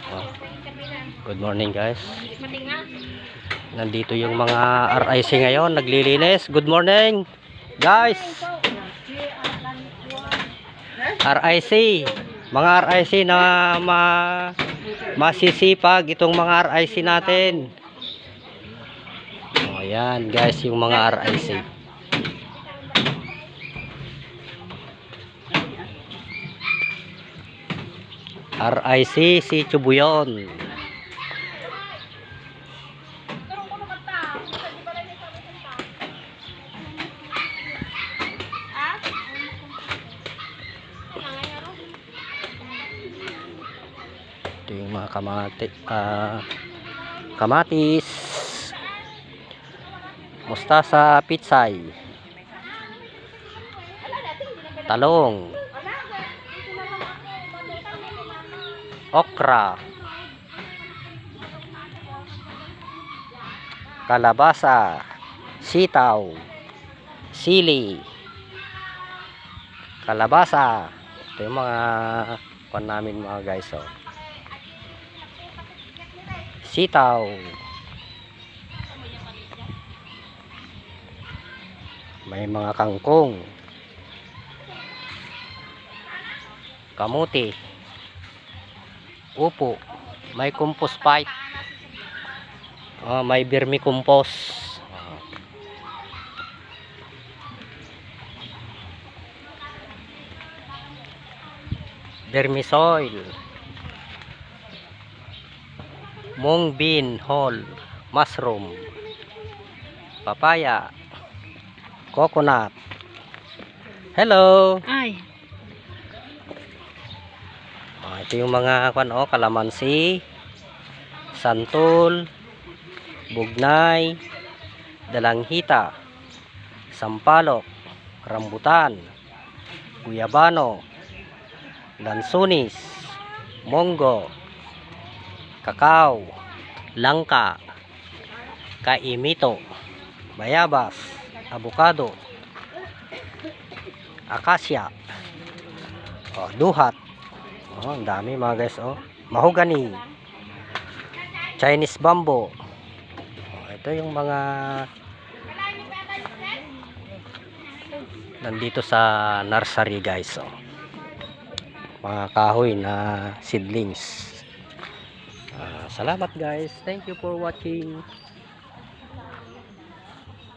Oh, good morning guys. Nandito yung mga RIC ngayon, naglilinis. Good morning guys. RIC, mga RIC na masisipag itong mga RIC natin. Oh, ayan guys yung mga RIC. RIC si Chubuyon. Ito yung mga kamatis, mustasa, pitsay, talong, okra, kalabasa, sitaw, sili, kalabasa. Ito yung mga pan namin mga guys. Oh. Sitaw, may mga kangkong, kamuti, upo, may compost pipe, may vermicompost, vermisoil, mung bean hull, mushroom, papaya, coconut. Hello. Ay. Ito yung mga kalamansi, santol, bugnay, dalanghita, sampalok, rambutan, guyabano, lansunis, monggo, kakao, langka, kaimito, bayabas, avocado, akasya, duhat. Ang dami mga guys. Mahogany, Chinese bamboo. Ito yung mga nandito sa nursery guys. Mga kahoy na seedlings. Salamat guys. Thank you for watching.